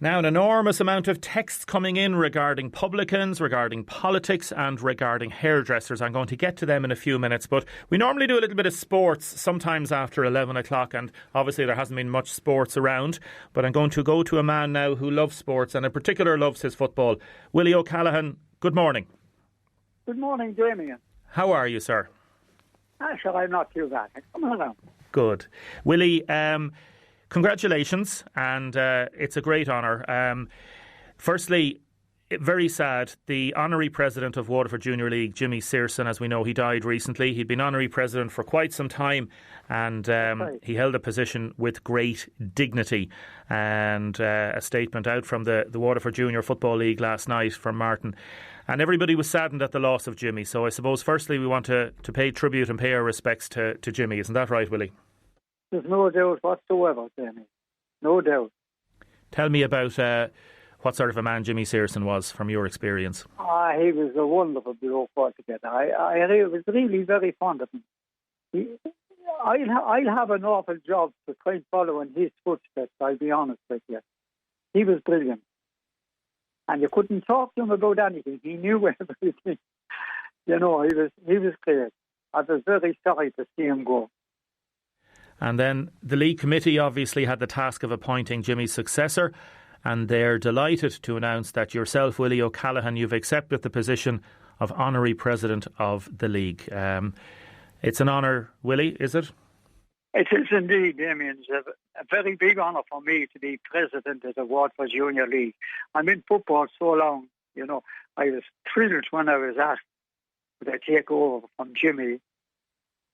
Now, an enormous amount of texts coming in regarding publicans, regarding politics and regarding hairdressers. I'm going to get to them in a few minutes, but we normally do a little bit of sports sometimes after 11 o'clock, and obviously there hasn't been much sports around, but I'm going to go to a man now who loves sports and in particular loves his football. Willie OCallaghan, good morning. Good morning, Damien. How are you, sir? Sure, I'm not too bad. Come along. Good. Willie, congratulations, and it's a great honour. Firstly, very sad, the honorary president of Waterford Junior League, Jimmy Searson, as we know, he died recently. He'd been honorary president for quite some time, and he held a position with great dignity. And a statement out from the Waterford Junior Football League last night from Martin. And everybody was saddened at the loss of Jimmy. So I suppose firstly we want to pay tribute and pay our respects to Jimmy. Isn't that right, Willie? There's no doubt whatsoever, Damien. No doubt. Tell me about what sort of a man Jimmy Searson was from your experience. He was a wonderful bloke altogether. I was really very fond of him. I'll have an awful job to try and follow in his footsteps, I'll be honest with you. He was brilliant. And you couldn't talk to him about anything. He knew everything. You know, he was great. I was very sorry to see him go. And then the league committee obviously had the task of appointing Jimmy's successor, and they're delighted to announce that yourself, Willie OCallaghan, you've accepted the position of honorary president of the league. It's an honour, Willie, is it? It is indeed, Damien. It's a very big honour for me to be president of the Waterford Junior League. I'm in football so long, you know. I was thrilled when I was asked would I take over from Jimmy,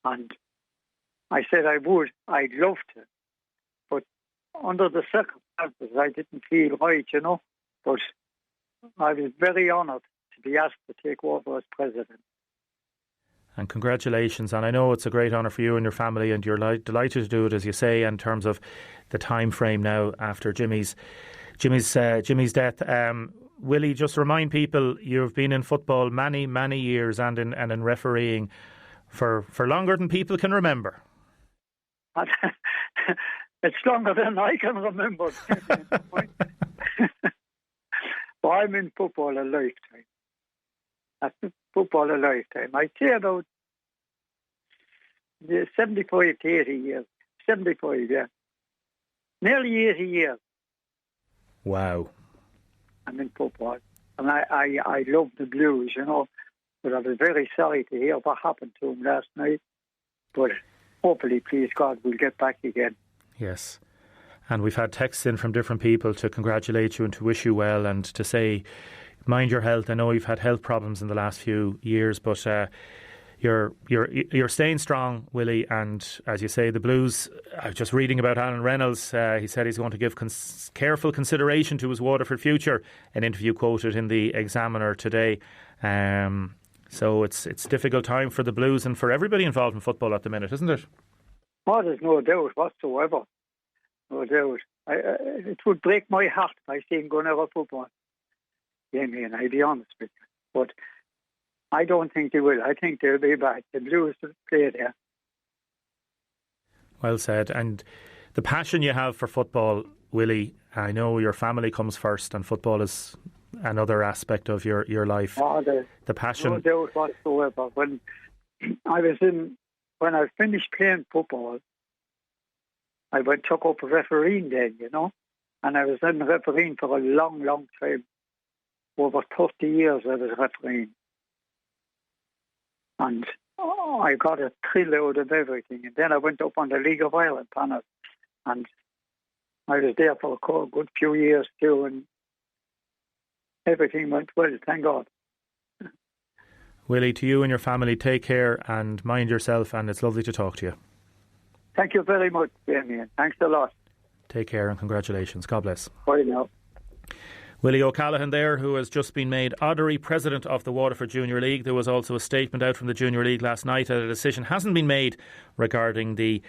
and I said I would. I'd love to. But under the circumstances, I didn't feel right, you know. But I was very honoured to be asked to take over as president. And congratulations. And I know it's a great honour for you and your family, and you're delighted to do it, as you say, in terms of the time frame now after Jimmy's death. Willie, just remind people, you've been in football many, many years and in refereeing for longer than people can remember. It's longer than I can remember. But I'm in football a lifetime. That's football a lifetime. I'd say about 75 to 80 years. 75, yeah. Nearly 80 years. Wow. I'm in football. And I love the Blues, you know. But I was very sorry to hear what happened to him last night. But hopefully, please God, we'll get back again. Yes. And we've had texts in from different people to congratulate you and to wish you well and to say, mind your health. I know you've had health problems in the last few years, but you're staying strong, Willie. And as you say, the Blues, I was just reading about Alan Reynolds. He said he's going to give careful consideration to his Waterford future. An interview quoted in the Examiner today. So it's a difficult time for the Blues and for everybody involved in football at the minute, isn't it? Oh, there's no doubt whatsoever. No doubt. It would break my heart if I see him going out of football. Damien, I'll be honest with you. But I don't think they will. I think they'll be back. The Blues will play there. Well said. And the passion you have for football, Willie, I know your family comes first and football is another aspect of your life. Oh, the passion. No doubt whatsoever. When I finished playing football, I took up refereeing then, you know. And I was in refereeing for a long, long time. Over 30 years I was refereeing. And I got a thrill out of everything. And then I went up on the League of Ireland panel. And I was there for a good few years too. And everything went well, thank God. Willie, to you and your family, take care and mind yourself. And it's lovely to talk to you. Thank you very much, Damien. Thanks a lot. Take care and congratulations. God bless. Bye now. Willie OCallaghan there, who has just been made honorary president of the Waterford Junior League. There was also a statement out from the Junior League last night that a decision hasn't been made regarding the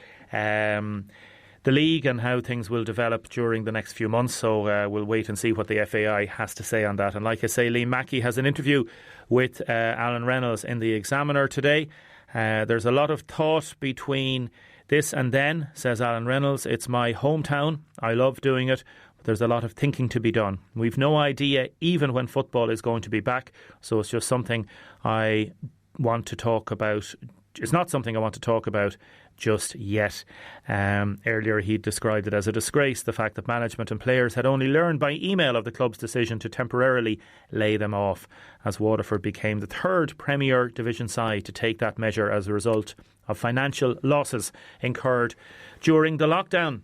league and how things will develop during the next few months. So we'll wait and see what the FAI has to say on that. And like I say, Liam Mackey has an interview with Alan Reynolds in the Examiner today. There's a lot of thought between this and then, says Alan Reynolds. It's my hometown. I love doing it. there's a lot of thinking to be done. We've no idea even when football is going to be back, so it's just something I want to talk about. It's not something I want to talk about just yet. Earlier he described it as a disgrace, the fact that management and players had only learned by email of the club's decision to temporarily lay them off, as Waterford became the third Premier Division side to take that measure as a result of financial losses incurred during the lockdown.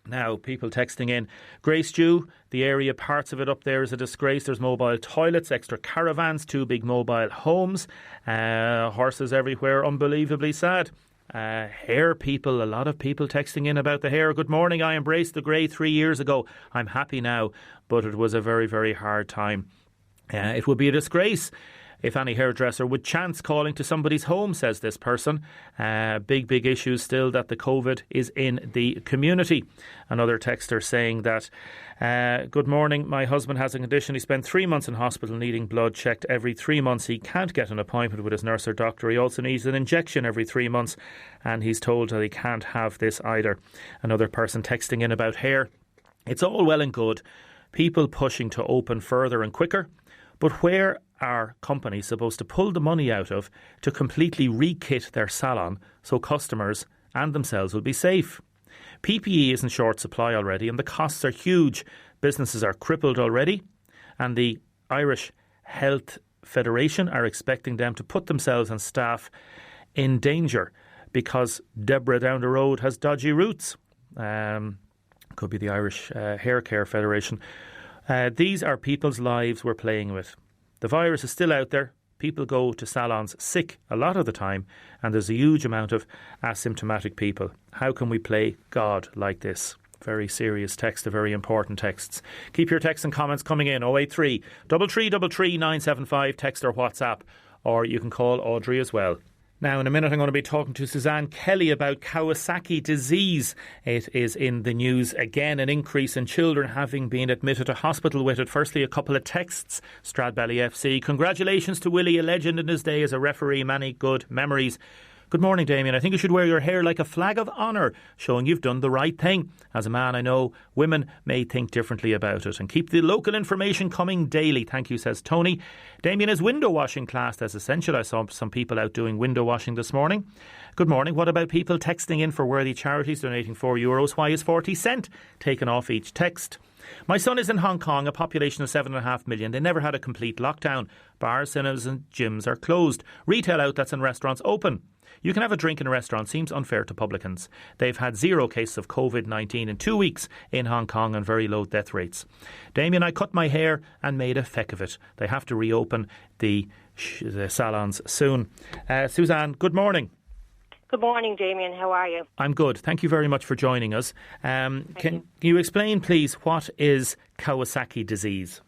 Now, people texting in, Grace Dew, the area, parts of it up there is a disgrace. There's mobile toilets, extra caravans, 2 big mobile homes, horses everywhere, unbelievably sad. Hair people, a lot of people texting in about the hair. Good morning, I embraced the grey 3 years ago. I'm happy now, but it was a very, very hard time. It would be a disgrace if any hairdresser would chance calling to somebody's home, says this person. Big issues still that the COVID is in the community. Another texter saying that, good morning, my husband has a condition. He spent 3 months in hospital needing blood checked every 3 months. He can't get an appointment with his nurse or doctor. He also needs an injection every 3 months, and he's told that he can't have this either. Another person texting in about hair. It's all well and good, people pushing to open further and quicker, but where are companies supposed to pull the money out of to completely re-kit their salon so customers and themselves will be safe? PPE is in short supply already and the costs are huge. Businesses are crippled already, and the Irish Health Federation are expecting them to put themselves and staff in danger because Deborah down the road has dodgy routes. Could be the Irish Hair Care Federation. These are people's lives we're playing with. The virus is still out there. People go to salons sick a lot of the time, and there's a huge amount of asymptomatic people. How can we play God like this? Very serious text, a very important texts. Keep your texts and comments coming in. 083 333 975, text or WhatsApp, or you can call Audrey as well. Now, in a minute, I'm going to be talking to Suzanne Kelly about Kawasaki disease. It is in the news again, an increase in children having been admitted to hospital with it. Firstly, a couple of texts. Stradbally FC. Congratulations to Willie, a legend in his day as a referee. Many good memories. Good morning, Damien. I think you should wear your hair like a flag of honour, showing you've done the right thing. As a man, I know women may think differently about it. And keep the local information coming daily. Thank you, says Tony. Damien, is window washing classed as essential? I saw some people out doing window washing this morning. Good morning. What about people texting in for worthy charities, donating €4? Why is 40 cent taken off each text? My son is in Hong Kong, a population of 7.5 million. They never had a complete lockdown. Bars, cinemas and gyms are closed. Retail outlets and restaurants open. You can have a drink in a restaurant. Seems unfair to publicans. They've had 0 cases of COVID-19 in 2 weeks in Hong Kong and very low death rates. Damien, I cut my hair and made a feck of it. They have to reopen the salons soon. Suzanne, good morning. Good morning, Damien. How are you? I'm good. Thank you very much for joining us. Can you explain, please, what is Kawasaki disease?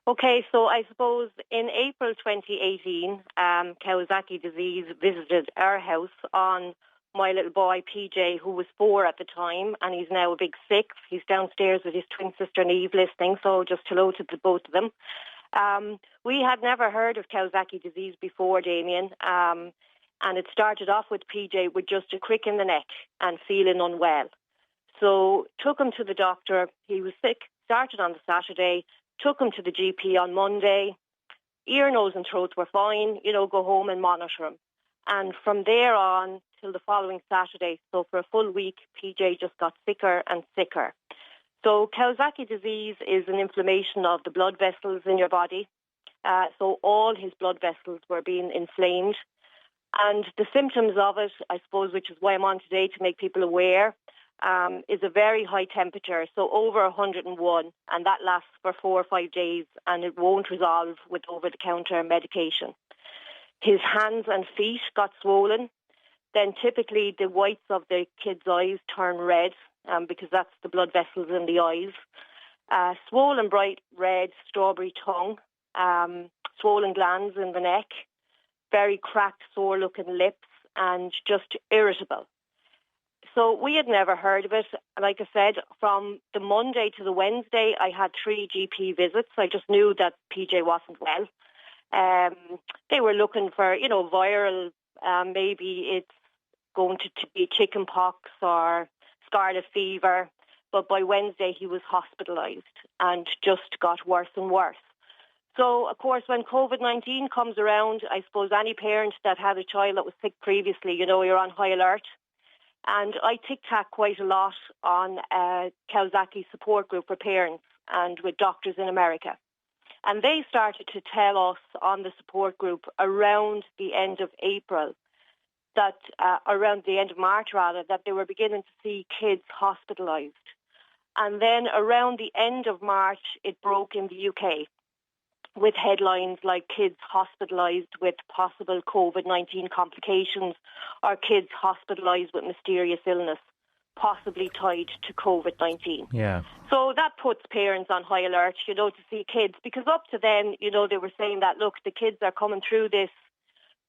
Okay, so I suppose in April 2018, Kawasaki disease visited our house on my little boy, PJ, who was 4 at the time, and he's now a big 6. He's downstairs with his twin sister, Neve, listening, so just hello to the both of them. We had never heard of Kawasaki disease before, Damien, and it started off with PJ with just a crick in the neck and feeling unwell. So took him to the doctor. He was sick, started on the Saturday, took him to the GP on Monday. Ear, nose and throats were fine, go home and monitor him. And from there on till the following Saturday, so for a full week, PJ just got sicker and sicker. So Kawasaki disease is an inflammation of the blood vessels in your body. So all his blood vessels were being inflamed. And the symptoms of it, I suppose, which is why I'm on today to make people aware, is a very high temperature, so over 101, and that lasts for 4 or 5 days, and it won't resolve with over-the-counter medication. His hands and feet got swollen. Then typically the whites of the kid's eyes turn red, because that's the blood vessels in the eyes. Swollen bright red strawberry tongue, swollen glands in the neck, very cracked, sore-looking lips, and just irritable. So we had never heard of it. Like I said, from the Monday to the Wednesday, I had 3 GP visits. I just knew that PJ wasn't well. They were looking for, viral, maybe it's going to be chicken pox or scarlet fever. but by Wednesday he was hospitalised and just got worse and worse. So, of course, when COVID-19 comes around, I suppose any parent that had a child that was sick previously, you're on high alert. And I tic-tac quite a lot on a Kawasaki support group for parents and with doctors in America. And they started to tell us on the support group around the end of April, around the end of March rather, that they were beginning to see kids hospitalised. And then around the end of March, it broke in the UK with headlines like kids hospitalised with possible COVID-19 complications or kids hospitalised with mysterious illness, possibly tied to COVID-19. Yeah. So that puts parents on high alert, to see kids, because up to then, they were saying that, look, the kids are coming through this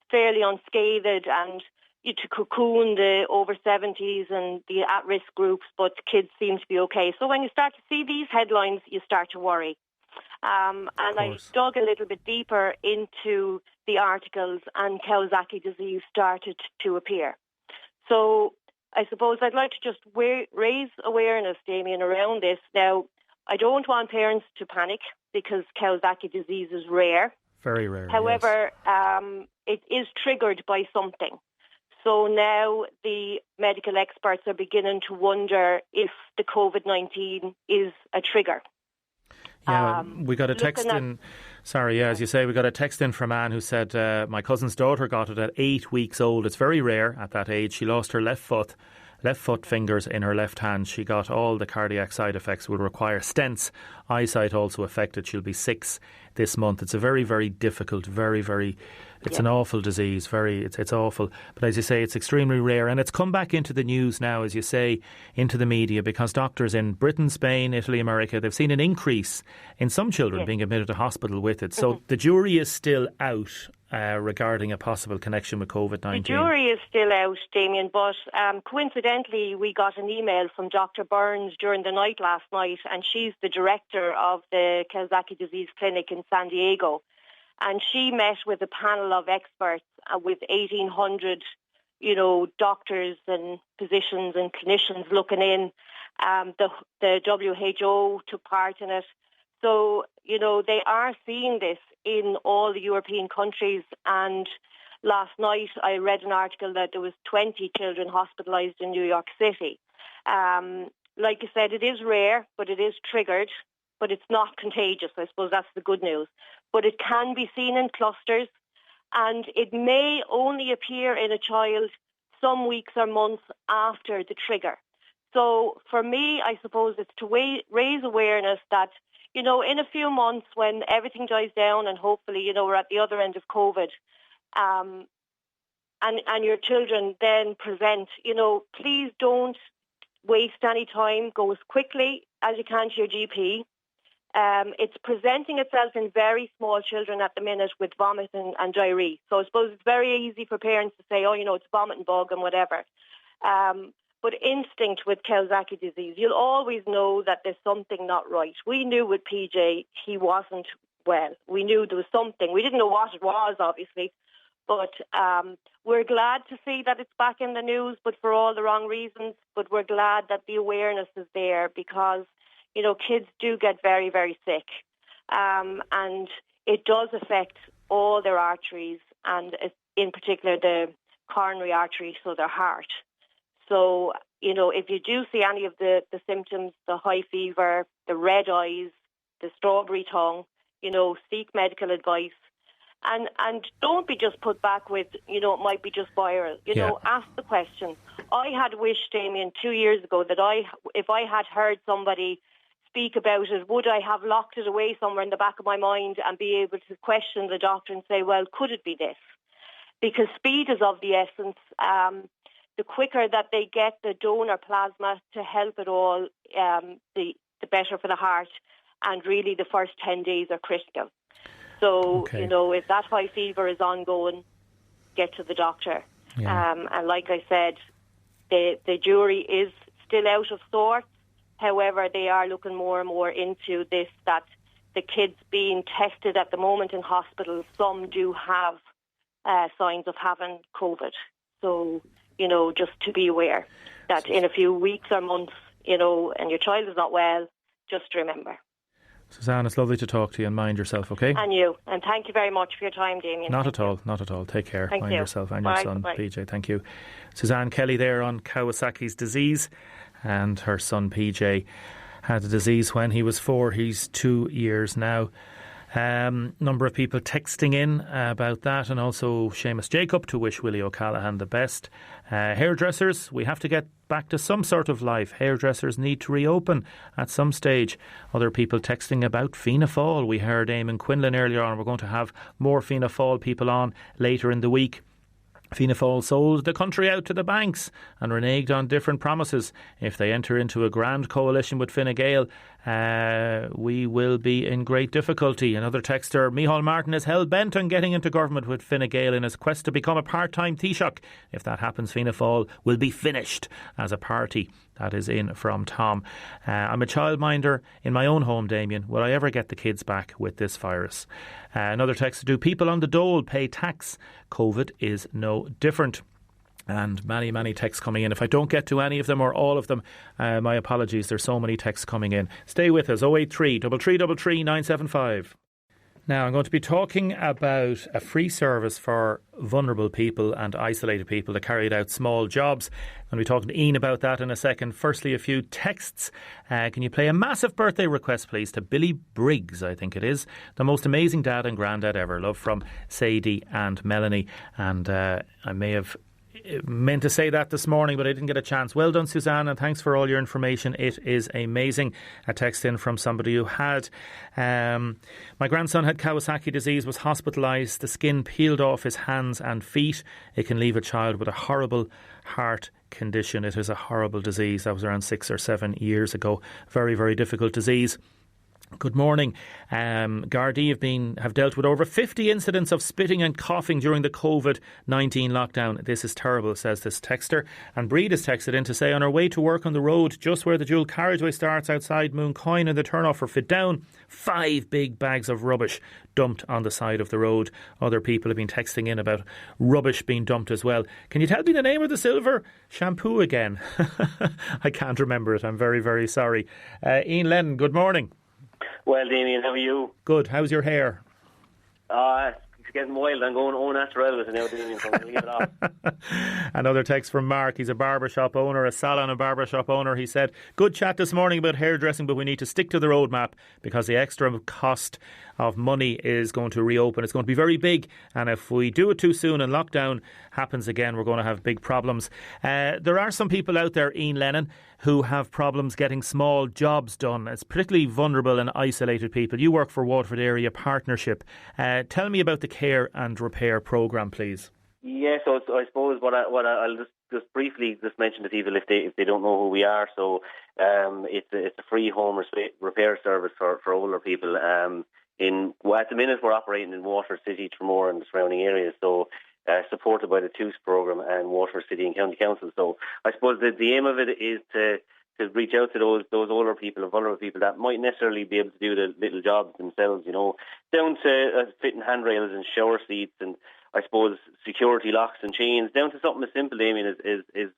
fairly unscathed and to cocoon the over 70s and the at-risk groups, but kids seem to be okay. So when you start to see these headlines, you start to worry. And I dug a little bit deeper into the articles and Kawasaki disease started to appear. So I suppose I'd like to just raise awareness, Damien, around this. Now, I don't want parents to panic because Kawasaki disease is rare. Very rare. However, it is triggered by something. So now the medical experts are beginning to wonder if the COVID-19 is a trigger. Yeah, we got a text in. Sorry, as you say, we got a text in from Anne who said, my cousin's daughter got it at 8 weeks old. It's very rare at that age. She lost her left foot fingers in her left hand. She got all the cardiac side effects, will require stents. Eyesight also affected. She'll be 6 this month. It's a very, very difficult, it's an awful disease. It's awful. But as you say, it's extremely rare. And it's come back into the news now, as you say, into the media, because doctors in Britain, Spain, Italy, America, they've seen an increase in some children being admitted to hospital with it. So the jury is still out regarding a possible connection with COVID-19. The jury is still out, Damien, but coincidentally we got an email from Dr. Burns during the night last night, and she's the director of the Kawasaki Disease Clinic in San Diego. And she met with a panel of experts with 1,800, doctors and physicians and clinicians looking in. The WHO took part in it. So, they are seeing this in all the European countries. And last night I read an article that there was 20 children hospitalised in New York City. Like I said, it is rare, but it is triggered. But it's not contagious. I suppose that's the good news. But it can be seen in clusters, and it may only appear in a child some weeks or months after the trigger. So for me, I suppose it's to raise awareness that, in a few months when everything dies down and hopefully, we're at the other end of COVID, and your children then present, please don't waste any time. Go as quickly as you can to your GP. It's presenting itself in very small children at the minute with vomit and diarrhea. So I suppose it's very easy for parents to say, it's vomit and bug and whatever. But instinct with Kawasaki disease, you'll always know that there's something not right. We knew with PJ he wasn't well. We knew there was something. We didn't know what it was, obviously. But we're glad to see that it's back in the news, but for all the wrong reasons. But we're glad that the awareness is there because kids do get very, very sick. And it does affect all their arteries and in particular the coronary artery, so their heart. So, if you do see any of the symptoms, the high fever, the red eyes, the strawberry tongue, seek medical advice. And don't be just put back with, it might be just viral. Ask the question. I had wished, Damien, 2 years ago that if I had heard somebody speak about it, would I have locked it away somewhere in the back of my mind and be able to question the doctor and say, well, could it be this? Because speed is of the essence. The quicker that they get the donor plasma to help it all, the better for the heart. And really the first 10 days are critical. So, if that high fever is ongoing, get to the doctor. Yeah. And like I said, the jury is still out of sorts. However, they are looking more and more into this, that the kids being tested at the moment in hospitals, some do have signs of having COVID. So, just to be aware that in a few weeks or months, and your child is not well, just remember. Suzanne, it's lovely to talk to you, and mind yourself, okay? And you. And thank you very much for your time, Damien. Not at all. Take care. Mind yourself and your son, Bye. PJ. Thank you. Suzanne Kelly there on Kawasaki's disease, and her son PJ had the disease when he was 4. He's 2 years now. Number of people texting in about that, and also Seamus Jacob to wish Willie OCallaghan the best. Hairdressers, we have to get back to some sort of life. Hairdressers need to reopen at some stage. Other people texting about Fianna Fáil. We heard Eamon Quinlan earlier on. We're going to have more Fianna Fáil people on later in the week. Fianna Fáil sold the country out to the banks and reneged on different promises. If they enter into a grand coalition with Fine Gael, we will be in great difficulty. Another texter, Micheál Martin, is hell-bent on getting into government with Fine Gael in his quest to become a part-time Taoiseach. If that happens, Fianna Fáil will be finished as a party. That is in from Tom. I'm a childminder in my own home, Damien. Will I ever get the kids back with this virus? Another text, do people on the dole pay tax? COVID is no different. And many, many texts coming in. If I don't get to any of them or all of them, my apologies. There's so many texts coming in. Stay with us, 083 333 975. Now, I'm going to be talking about a free service for vulnerable people and isolated people that carried out small jobs. I'm going to be talking to Ian about that in a second. Firstly, a few texts. Can you play a massive birthday request, please, to Billy Briggs, I think it is. The most amazing dad and granddad ever. Love from Sadie and Melanie. And I may have meant to say that this morning, but I didn't get a chance. Well done, Suzanne, and thanks for all your information. It is amazing. A text in from somebody who had my grandson had Kawasaki disease, was hospitalised. The skin peeled off his hands and feet. It can leave a child with a horrible heart condition. It is a horrible disease. That was around 6 or 7 years ago. Very, very difficult disease. Good morning. Gardaí have dealt with over 50 incidents of spitting and coughing during the COVID-19 lockdown. This is terrible, says this texter. And Breed has texted in to say, on our way to work on the road, just where the dual carriageway starts outside Mooncoin and the turn-off for Fit Down, 5 big bags of rubbish dumped on the side of the road. Other people have been texting in about rubbish being dumped as well. Can you tell me the name of the silver shampoo again? I can't remember it. I'm very, very sorry. Ian Lennon, good morning. Well, Damien, how are you? Good. How's your hair? It's getting wild. I'm going au naturel with it now, Damien, so I'm going to leave it off. Another text from Mark. He's a barbershop owner, a salon and barbershop owner. He said, good chat this morning about hairdressing, but we need to stick to the roadmap because the extra cost of money is going to reopen. It's going to be very big, and if we do it too soon and lockdown happens again, we're going to have big problems. There are some people out there, Ian Lennon, who have problems getting small jobs done. It's particularly vulnerable and isolated people. You work for Waterford Area Partnership. Tell me about the care and repair programme, please. Yeah, so I suppose what I'll just briefly mention to people if they don't know who we are. So it's a free home repair service for older people. At the minute we're operating in Waterford City, Tremor and the surrounding areas. So supported by the TOOS programme and Waterford City and County Council. So I suppose the aim of it is to reach out to those older people and vulnerable people that might necessarily be able to do the little jobs themselves, down to fitting handrails and shower seats and I suppose security locks and chains, down to something as simple, Damien, is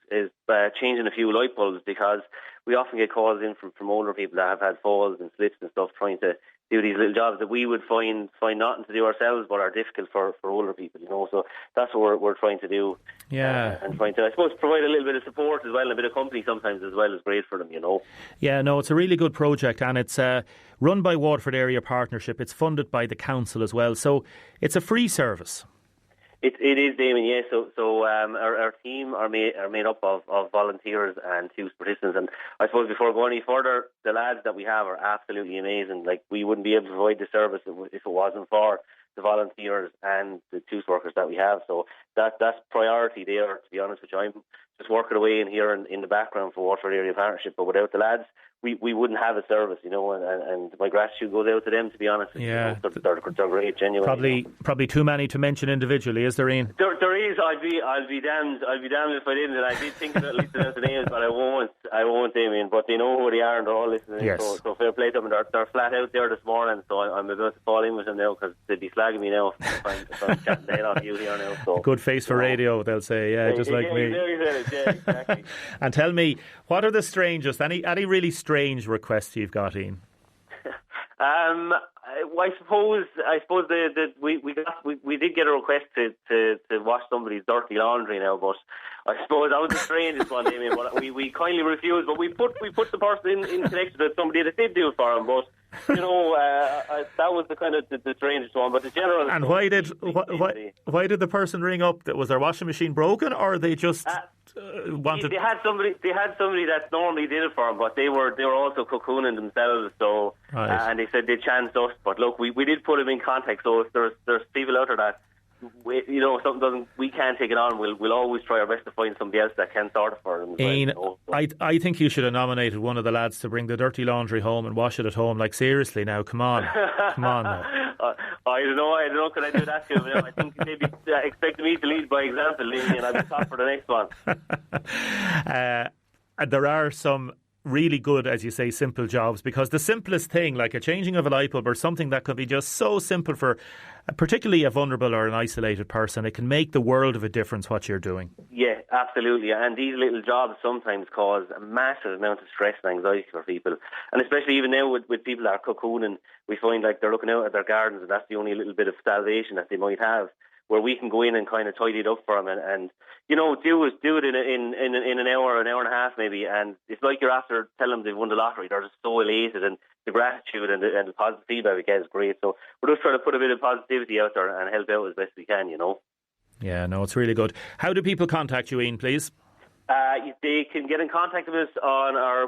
changing a few light bulbs, because we often get calls in from older people that have had falls and slips and stuff, trying to do these little jobs that we would find nothing to do ourselves but are difficult for older people, So that's what we're trying to do. Yeah. And trying to, I suppose, provide a little bit of support as well, and a bit of company sometimes as well is great for them, Yeah, no, it's a really good project, and it's run by Waterford Area Partnership. It's funded by the council as well, so it's a free service. It is, Damien, yeah. So our team are made up of volunteers and TOOS participants. And I suppose before going any further, the lads that we have are absolutely amazing. Like, we wouldn't be able to provide the service if it wasn't for the volunteers and the TOOS workers that we have. So that's priority there, to be honest with you. I'm just working away in here in the background for Waterford Area Partnership. But without the lads, we wouldn't have a service, and my gratitude goes out to them, to be honest. Yeah, they're great, genuinely. Probably too many to mention individually, is there, Ian? There is. I'll be damned if I didn't. And I did think at least about the names, but I won't, Damien. But they know who they are and they're all listening. Yes. So fair play to them. They're flat out there this morning, so I'm about to fall in with them now because they'd be slagging me now if I'm chatting the head off you here now. So good face for radio, they'll say. Yeah, just like me. Yeah, exactly. And tell me, what are the strangest? Any really strange requests you've got, Ian? I suppose we did get a request to wash somebody's dirty laundry now, but I suppose that was the strangest one, Damien. But we kindly refused. But we put the person in connection with somebody that did do it for him. But that was the kind of the strangest one. But the general. And why did the person ring up? Was their washing machine broken, or they just wanted? They had somebody that normally did it for them, but they were also cocooning themselves. So right. And they said they chanced us. But look, we did put them in contact. So if there's people out there that something doesn't, we can't take it on. We'll always try our best to find somebody else that can sort it for them. Ian, I think you should have nominated one of the lads to bring the dirty laundry home and wash it at home. Like, seriously now, come on now. I don't know. Could I do that to him? I think they'd be expecting me to lead by example, and I'll be top for the next one. There are some really good, as you say, simple jobs, because the simplest thing, like a changing of a light bulb or something that could be just so simple for particularly a vulnerable or an isolated person, it can make the world of a difference what you're doing. Yeah, absolutely. And these little jobs sometimes cause a massive amount of stress and anxiety for people. And especially even now with people that are cocooning, we find like they're looking out at their gardens and that's the only little bit of salvation that they might have, where we can go in and kind of tidy it up for them and do it in an hour, an hour and a half maybe, and it's like you're after telling them they've won the lottery. They're just so elated, and the gratitude and the positive feedback we get is great. So we're just trying to put a bit of positivity out there and help out as best we can, Yeah, no, it's really good. How do people contact you, Ian, please? They can get in contact with us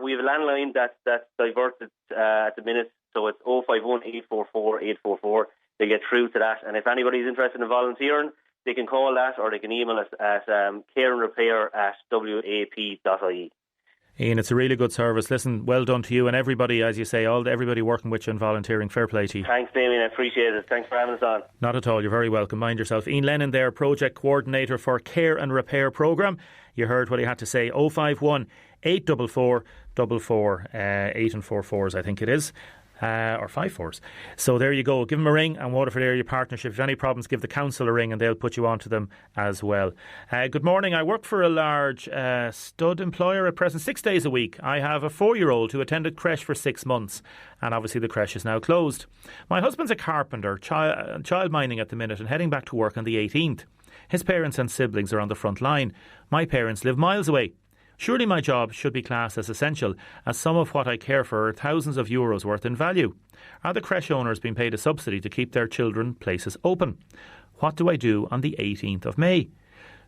we have a landline that's diverted at the minute, so it's 051 844 844. They get through to that, and if anybody's interested in volunteering, they can call that or they can email us at careandrepair@wap.ie. Ian, it's a really good service. Listen, well done to you and everybody, as you say, everybody working with you and volunteering. Fair play to you. Thanks, Damien. I appreciate it. Thanks for having us on. Not at all. You're very welcome. Mind yourself. Ian Lennon there, Project Coordinator for Care and Repair Programme. You heard what he had to say. 051 844 44 8 and 4 4s, I think it is. Or 5 4s. So there you go. Give them a ring, and Waterford Area Partnership. If you have any problems, give the council a ring and they'll put you on to them as well. Good morning. I work for a large stud employer at present, 6 days a week. I have a 4-year-old who attended creche for 6 months, and obviously the creche is now closed. My husband's a carpenter, child minding at the minute, and heading back to work on the 18th. His parents and siblings are on the front line. My parents live miles away. Surely my job should be classed as essential, as some of what I care for are thousands of euros worth in value. Are the creche owners being paid a subsidy to keep their children places open? What do I do on the 18th of May?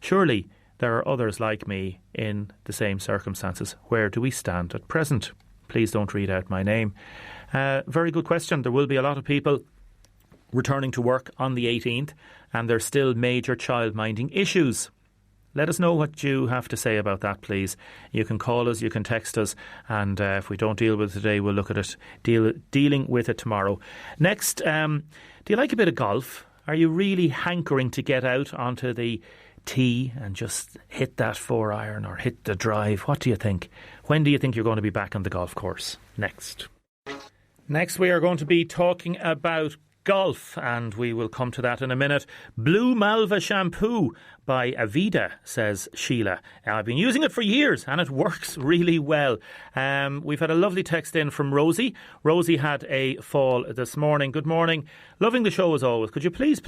Surely there are others like me in the same circumstances. Where do we stand at present? Please don't read out my name. Very good question. There will be a lot of people returning to work on the 18th, and there's still major childminding issues. Let us know what you have to say about that, please. You can call us, you can text us, and if we don't deal with it today, we'll look at it, dealing with it tomorrow. Next, do you like a bit of golf? Are you really hankering to get out onto the tee and just hit that 4-iron or hit the drive? What do you think? When do you think you're going to be back on the golf course? Next, we are going to be talking about golf, and we will come to that in a minute. Blue Malva shampoo by Avida, says Sheila. I've been using it for years and it works really well. We've had a lovely text in from Rosie. Rosie had a fall this morning. Good morning. Loving the show as always. Could you please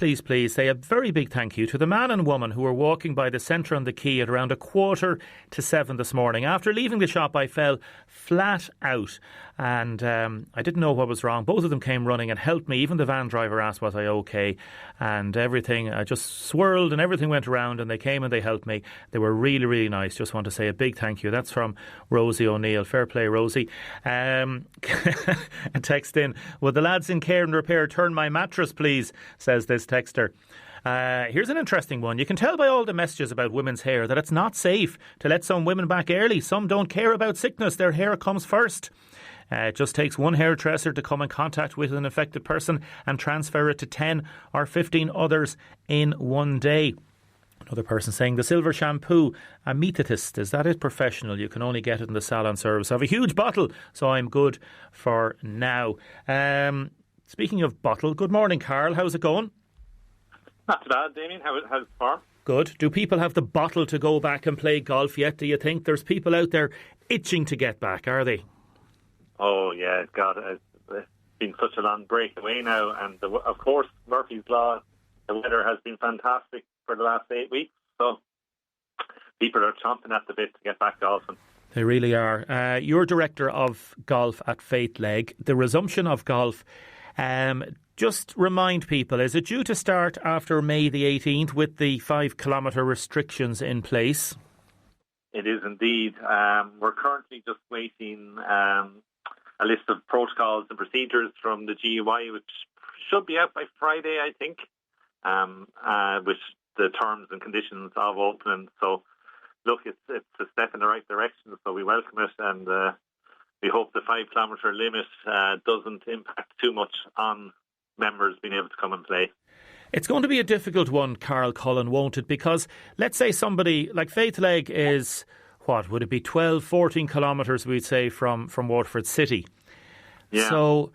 say a very big thank you to the man and woman who were walking by the centre on the quay at around 6:45 this morning. After leaving the shop, I fell flat out and I didn't know what was wrong. Both of them came running and helped me. Even the van driver asked, was I okay? And everything, I just swirled and everything went around, and they came and they helped me. They were really, really nice. Just want to say a big thank you. That's from Rosie O'Neill. Fair play, Rosie. A text in. Would the lads in Care and Repair turn my mattress, please? Says this texter. Here's an interesting one. You can tell by all the messages about women's hair that it's not safe to let some women back early. Some don't care about sickness. Their hair comes first. It just takes one hairdresser to come in contact with an affected person and transfer it to 10 or 15 others in one day. Another person saying the silver shampoo, amiethist, is that it? Professional. You can only get it in the salon service. I have a huge bottle, so I'm good for now. Speaking of bottle, good morning, Carl. How's it going? Not too bad, Damien. How's the farm? Good. Do people have the bottle to go back and play golf yet, do you think? There's people out there itching to get back, are they? Oh, yeah. God, it's been such a long break away now. And, of course, Murphy's Law, the weather has been fantastic for the last 8 weeks. So people are chomping at the bit to get back golfing. They really are. You're director of golf at Faith Leg. The resumption of golf, just remind people, is it due to start after May the 18th with the 5 kilometre restrictions in place? It is indeed. We're currently just waiting a list of protocols and procedures from the GUI, which should be out by Friday, I think, with the terms and conditions of opening. So, look, it's a step in the right direction, so we welcome it, and we hope the 5 kilometre limit doesn't impact too much on members being able to come and play. It's going to be a difficult one, Carl Cullen, won't it? Because let's say somebody like Faith Leg is, what would it be, 12, 14 kilometres, we'd say, from Waterford City. Yeah. So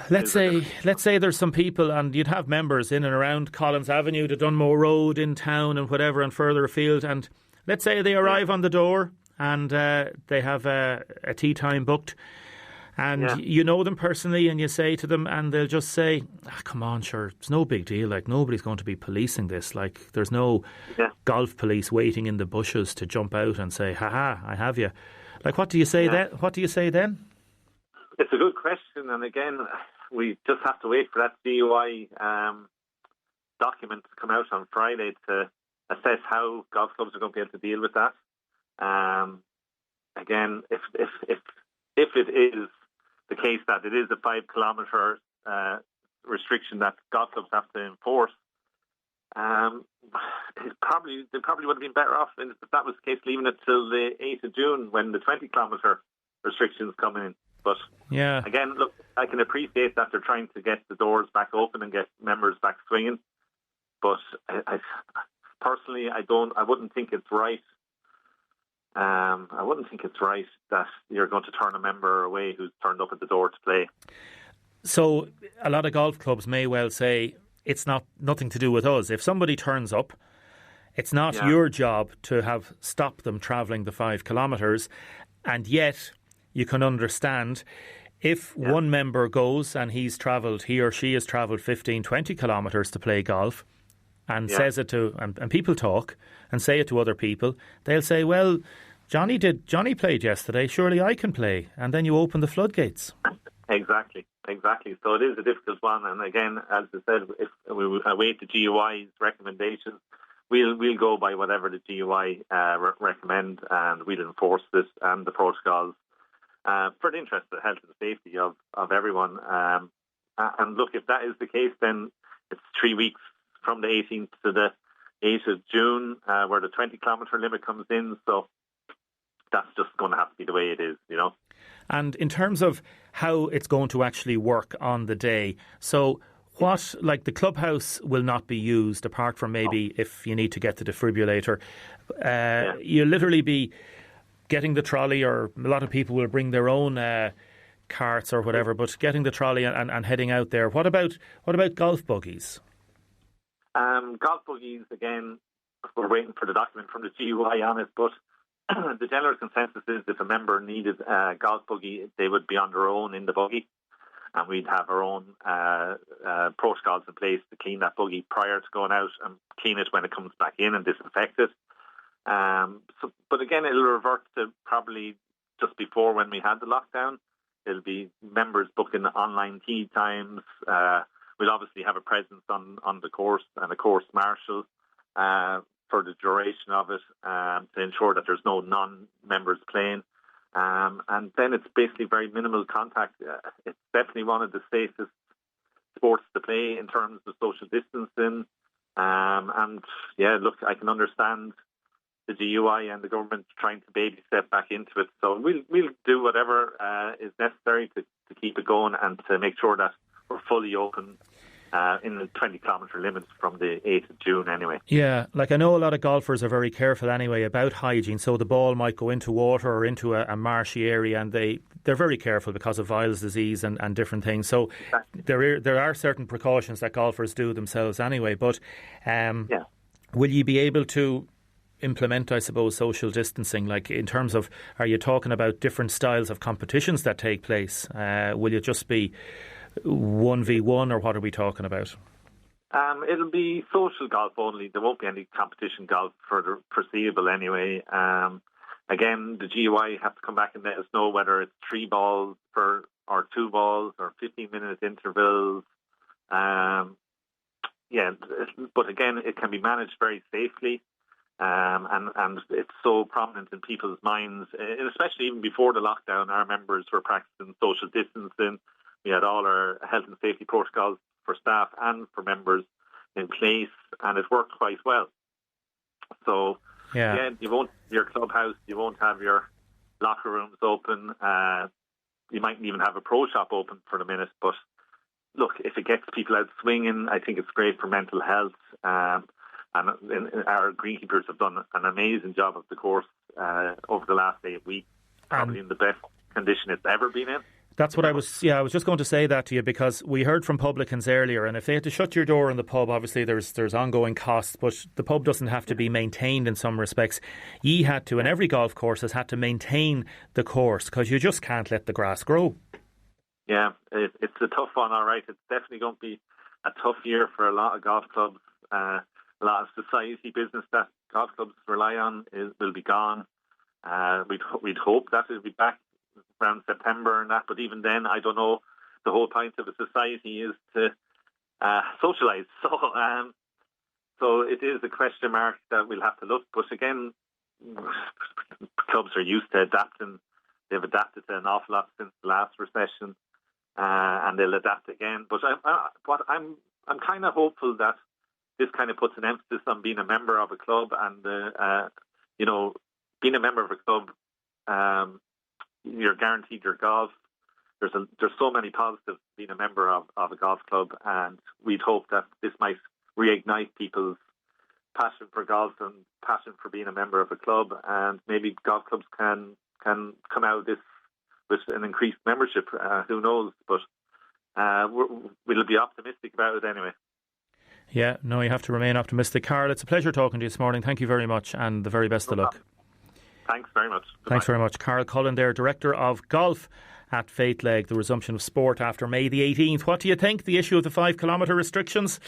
let's say there's some people, and you'd have members in and around Collins Avenue, the Dunmore Road in town and whatever, and further afield, and let's say they arrive on the door and they have a tea time booked, and you know them personally, and you say to them, and they'll just say, come on, sure, it's no big deal, like nobody's going to be policing this, like there's no golf police waiting in the bushes to jump out and say, haha, I have you. Like, what do you say then? What do you say then? It's a good question, and again, we just have to wait for that GUI document to come out on Friday to assess how golf clubs are going to be able to deal with that. Again, if it is the case that it is a 5 kilometre restriction that golf clubs have to enforce, they probably would have been better off if that was the case, leaving it till the 8th of June when the 20 kilometre restrictions come in. But again, look, I can appreciate that they're trying to get the doors back open and get members back swinging. But I personally, I wouldn't think it's right. I wouldn't think it's right that you're going to turn a member away who's turned up at the door to play. So a lot of golf clubs may well say it's nothing to do with us. If somebody turns up, it's not your job to have stopped them travelling the 5 kilometres, and yet you can understand if one member goes and he or she has travelled 15, 20 kilometres to play golf and says it to, and people talk and say it to other people, they'll say, well, Johnny played yesterday, surely I can play. And then you open the floodgates. Exactly. So it is a difficult one. And again, as I said, if we await the GUI's recommendations, we'll go by whatever the GUI recommend, and we'll enforce this and the protocols for the interest of the health and safety of everyone. And look, if that is the case, then it's 3 weeks from the 18th to the 8th of June, where the 20 kilometre limit comes in. So that's just going to have to be the way it is, you know. And in terms of how it's going to actually work on the day, so what, like the clubhouse will not be used apart from maybe if you need to get the defibrillator. You'll literally be getting the trolley, or a lot of people will bring their own carts or whatever, but getting the trolley and heading out there. What about golf buggies? Golf buggies, again, we're waiting for the document from the GUI on it, but the general consensus is if a member needed a golf buggy, they would be on their own in the buggy, and we'd have our own protocols in place to clean that buggy prior to going out and clean it when it comes back in and disinfect it. But again, it'll revert to probably just before when we had the lockdown. It'll be members booking online tea times. We'll obviously have a presence on the course and a course marshal for the duration of it to ensure that there's no non-members playing. And then it's basically very minimal contact. It's definitely one of the safest sports to play in terms of social distancing. And yeah, look, I can understand the GUI and the government trying to baby step back into it. So we'll do whatever is necessary to keep it going and to make sure that we're fully open in the 20-kilometre limits from the 8th of June anyway. Yeah, like I know a lot of golfers are very careful anyway about hygiene, so the ball might go into water or into a marshy area, and they're very careful because of Viles disease and different things. So exactly. There are certain precautions that golfers do themselves anyway, but will you be able to implement, I suppose, social distancing? Like in terms of, are you talking about different styles of competitions that take place? Will it just be 1v1 or what are we talking about? It'll be social golf only. There won't be any competition golf for the foreseeable anyway. Again, the GUI have to come back and let us know whether it's 3 balls or 2 balls or 15-minute intervals. But again, it can be managed very safely. And it's so prominent in people's minds, and especially even before the lockdown, our members were practicing social distancing. We had all our health and safety protocols for staff and for members in place, and it worked quite well. So, you won't your clubhouse, you won't have your locker rooms open. You mightn't even have a pro shop open for the minute. But look, if it gets people out swinging, I think it's great for mental health. And our greenkeepers have done an amazing job of the course over the last 8 weeks, probably in the best condition it's ever been in. That's what I was just going to say that to you, because we heard from publicans earlier, and if they had to shut your door in the pub, obviously there's ongoing costs, but the pub doesn't have to be maintained in some respects. Ye had to, and every golf course has had to maintain the course because you just can't let the grass grow. Yeah, it's a tough one, all right. It's definitely going to be a tough year for a lot of golf clubs. A lot of society business that golf clubs rely on will be gone. We'd hope that it'll be back around September and that, but even then, I don't know. The whole point of a society is to socialise. So it is a question mark that we'll have to look. But again, clubs are used to adapting. They've adapted to an awful lot since the last recession, and they'll adapt again. But I'm kind of hopeful that this kind of puts an emphasis on being a member of a club, and being a member of a club. You're guaranteed your golf. There's so many positives being a member of a golf club, and we'd hope that this might reignite people's passion for golf and passion for being a member of a club, and maybe golf clubs can come out of this with an increased membership. Who knows? But we'll be optimistic about it anyway. Yeah, no, you have to remain optimistic. Carl, it's a pleasure talking to you this morning. Thank you very much, and the very best of luck. Thanks very much. Goodbye. Thanks very much. Carl Cullen there, Director of Golf at Faithleg, the resumption of sport after May the 18th. What do you think? The issue of the 5-kilometre restrictions?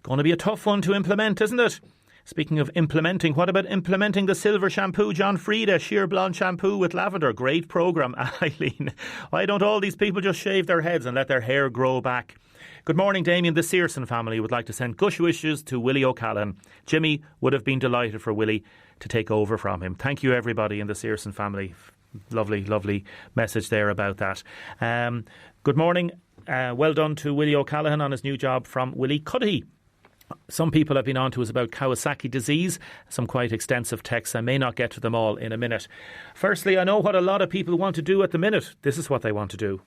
Going to be a tough one to implement, isn't it? Speaking of implementing, what about implementing the silver shampoo, John Frieda, sheer blonde shampoo with lavender? Great programme, Eileen. Why don't all these people just shave their heads and let their hair grow back? Good morning, Damien. The Searson family would like to send gush wishes to Willie O'Callaghan. Jimmy would have been delighted for Willie to take over from him. Thank you, everybody in the Searson family. Lovely, lovely message there about that. Good morning. Well done to Willie O'Callaghan on his new job from Willie Cuddihy. Some people have been on to us about Kawasaki disease, some quite extensive texts. I may not get to them all in a minute. Firstly, I know what a lot of people want to do at the minute. This is what they want to do.